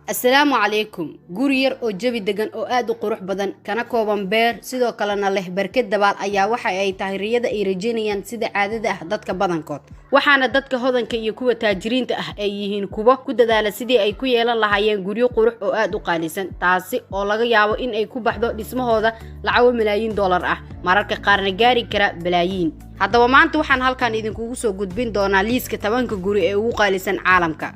السلام عليكم guriyar oo jabi degan oo aad u qurux badan kana kooban beer sidoo kalena leh barkad dabaal ayaa waxa ay tahay riyada ay rajeynayaan sida caadada ah dadka badankood waxaana dadka hodanka iyo kuwa taajiriinta ah ay yihiin kuwa ku dadaala sidii ay ku yeelan lahaayeen guriyo qurux oo aad u qaalisan taasi oo laga yaabo in ay ku baxdo dhismahooda lacag milyan dollar ah mararka qaarna gaari kara bilaayiin haddaba maanta waxaan halkan idinkugu soo gudbin doonaa liiska 10 guri ee ugu qaalisan caalamka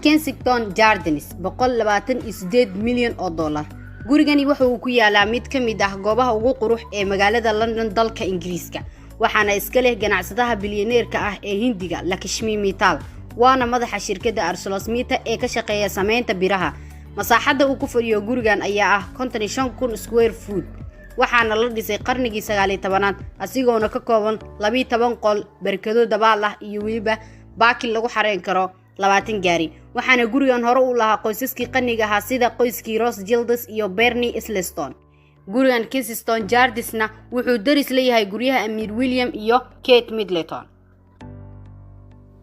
Kensington Gardens 128 milyan oo dollar gurigani waxa uu ku yaalaa mid ka mid ah goobaha ugu qurux ee magaalada London dalka Ingiriiska waxaana iska leh ganacsadaha bilyaneerka ah ee Hindiga Lakshmi Mittal waana madaxa shirkadda ArcelorMittal ee ka shaqeeya sameynta biraha masaaxadda uu ku fadhiyo gurigan ayaa ah 55,000 square foot waxaana la dhisay qarnigii 19aad asigoona ka kooban 12 qol barkado dabaal ah iyo waliba baakin lagu xareen karo 20 gaari waxaana gurigan hore u lahaa qoysaskii qaniga ahaa sida qoyskii Rothschilds iyo Bernie Ecclestone gurigan Kensington Gardensna wuxuu daris leeyahay guryaha Amir William iyo Kate Middleton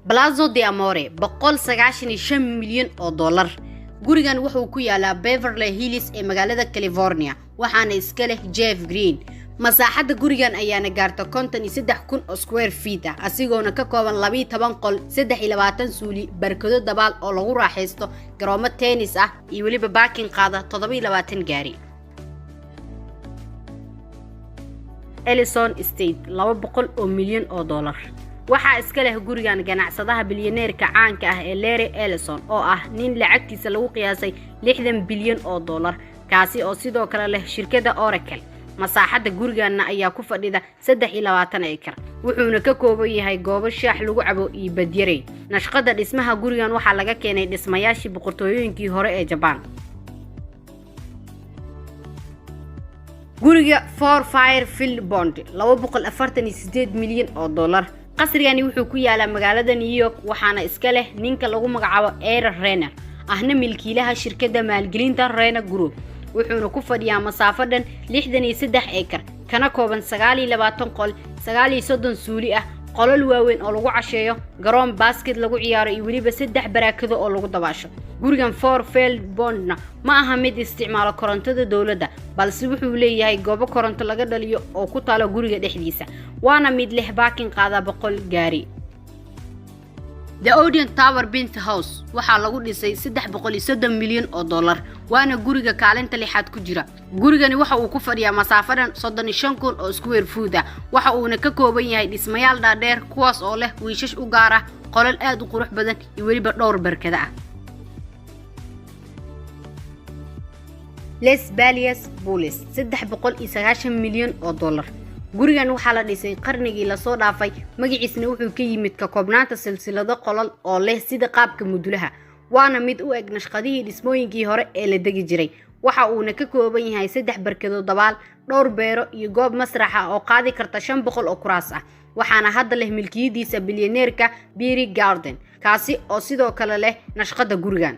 Palazzo d'Amore 195 milyan oo dollar gurigan wuxuu ku yaalaa Beverly Hills ee magaalada California waxaana iska leh Jeff Green masaaxadda gurigan ayaana gaarta 53,000 oo square feet ah asigoona ka kooban 12 qol 23 suuli barkado dabaal oo lagu raaxaysto garoomo tennis ah iyo waliba baakin qaada 27 gaari Ellison Estate 200 oo milyan oo dollar waxa iska leh gurigan ganacsadaha bilyaneerka caanka ah ee Larry Ellison oo ah nin lacagtiisa lagu qiyaasay 60 bilyan oo dollar kaasi oo sidoo kale leh shirkadda Oracle masaaxadda gurigan ayaa ku fadhida 23 acre wuxuuna ka kooban yahay goobo shaax lagu cabo iyo badyaray nashqada dhismaha gurigan waxa laga keenay dhismayaashii boqortooyinkii hore ee Japan guriga Four Fairfield Bond 248 milyan oo dollar qasrigani wuxuu ku yaalaa magaalada New York waxaana iska leh ninka lagu magacaabo Aaron Renner ahna milkiilaha shirkadda maalgelinta Renner Group wuxuuna ku fadhiyaa masaafo dhan 63 acre kana kooban 29 qol 39 suuli ah qolal waaweyn oo lagu casheeyo garoon basket lagu ciyaaro iyo waliba 3 baraakado oo lagu dabaasho gurigan Fairfield Bondna ma aha mid isticmaalo korontada dawladda balse wuxuu leeyahay goobo koronto laga dhaliyo oo ku taalo guriga dhexdiisa waana mid leh baakin qaada 100 gaari The Odeon Tower Penthouse waxa lagu dhisay 330 milyan oo dollar waana guriga kaalinta lixaad ku jira gurigani waxa uu ku fadhiyaa masaafadan 35,000 oo square foot ah waxa uuna ka kooban yahay dhismayaal dhaadheer kuwaas oo leh wiishash u gaar ah qolal aad u qurux badan iyo waliba dhowr barkada ah Les Balias Bullis 390 milyan oo dollar gurigan waxa la dhisay qarnigii la soo dhaafay magaciisna wuxuu ka yimid ka koobnaanta silsilado qolal oo leh sida qaabka mudulaha waana mid u eg nashqadihii dhismooyinkii hore ee la degi jiray waxa uuna ka kooban yahay 3 barkado dabaal dhowr beero iyo goob masrax ah oo qaadi karta 500 oo kuraas ah waxaana hadda leh milkiyadiisa bilyaneerka Barry Garden kaasi oo sidoo kale leh nashqada gurigan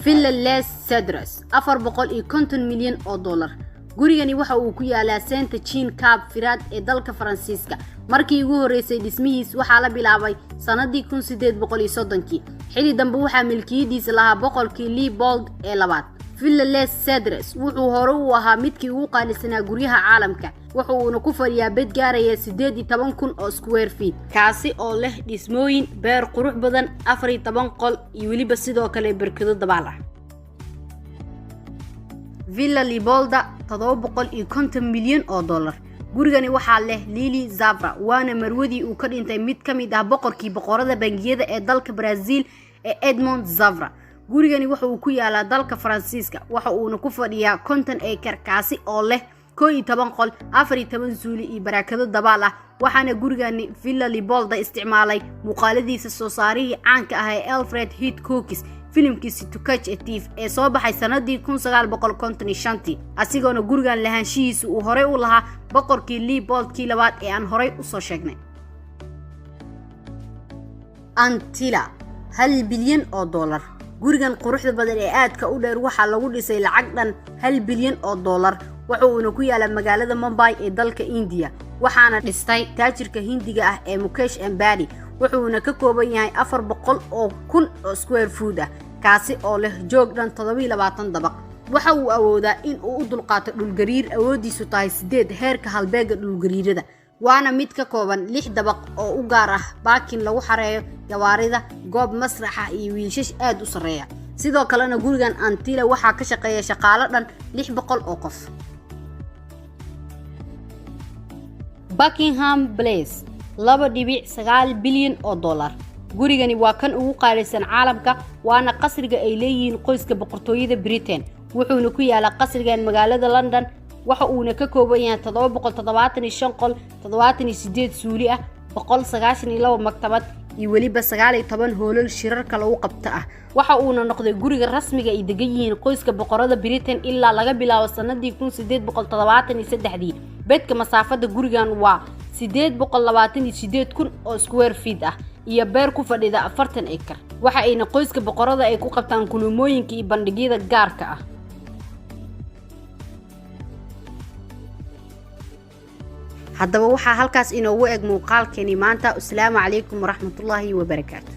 Villa Les Cedars 450 milyan oo dollar gurigani waxa uu ku yaalaa Saint Jean Cap Ferrat ee dalka Faransiiska markii ugu horeysay dhismihiis waxa la bilaabay sanadii 1830 xilli dambe waxa milkiyadiisa lahaa boqolkii Leopold ee labaad Villa Les Cedars wuxuu hore u ahaa midkii ugu qaalisanaa guryaha caalamka waxa uuna ku fadhiyaa bed gaaraya 18,000 oo square feet kaasi oo leh dhismooyin beer qurux badan 14 qol iyo waliba sidoo kale barkado dabaal ah Villa Libolda 750 milyan oo dollar gurigani waxa leh Lily Zavra waana marwadii uu ka dhintay mid ka mid ah boqorkii boqorada bangiyada ee dalka Brazil ee Edmond Zavra gurigani waxa uu ku yaalaa dalka Faransiiska waxa uuna ku fadhiyaa 50 acre kaasi oo leh 11 qol 14 suuli iyo baraakado dabaal ah waxaana gurigani Villa Libolda isticmaalay muuqaaladiisa soo saarihii caanka ah ee Alfred Hitchcock filimkiisa To Catch a Thief ee soo baxay sanadii 1955 asigoona gurigan lahaanshihiisa uu hore u lahaa boqorkii Leopold kii labaad ee aan hore u soo sheegnay Antilla 1 bilyan oo dollar gurigan quruxda badan ee aadka u dheer waxa lagu dhisay lacag dhan 1 bilyan oo dollar waxa uu ku yaalaa magaalada Mumbai ee dalka India waxaana dhistay taajirka Hindiga ah ee Mukesh Ambani wuxuuna ka kooban yahay 400 oo kun oo square foot ah kaasi oo leh joog dhan 27 dabaq waxa uu awoodaa in uu u dulqaato dhul gariir awoodiisu tahay 8 heerka halbeega dhul gariirada waana mid ka kooban 6 dabaq oo u gaar ah baakin lagu xareeyo gawaarida goob masraxa iyo wiishash aad u sareeya sidoo kalena gurigan Antila waxa ka shaqeeya shaqaale dhan 600 oo qof Buckingham Palace 2.9 bilyan oo dollar gurigani waa kan ugu qaalisan caalamka waana qasriga ay leeyihiin qoyska boqortooyada Britain wuxuuna ku yaalaa qasrigan magaalada London waxa uuna ka kooban yahay 775 qol 78 suuli ah 192 maktabad iyo waliba 19 hoolal shirarka lagu qabto ah waxa uuna noqday guriga rasmiga ay degan yihiin qoyska boqorada Britain ilaa laga bilaabo sanadii 1873 bedka masaafada gurigan waa 828 kun oo square feet ah iyo beer ku fadhida 40 acre waxa ayna qoyska boqorada ay ku qabtaan kulumooyinka iyo bandhigyada gaarka ah haddaba waxa halkaas inoogu eg muuqaalkeeni maanta. Assalaamu calaykum waraxmatullaahi wabarakaatuh.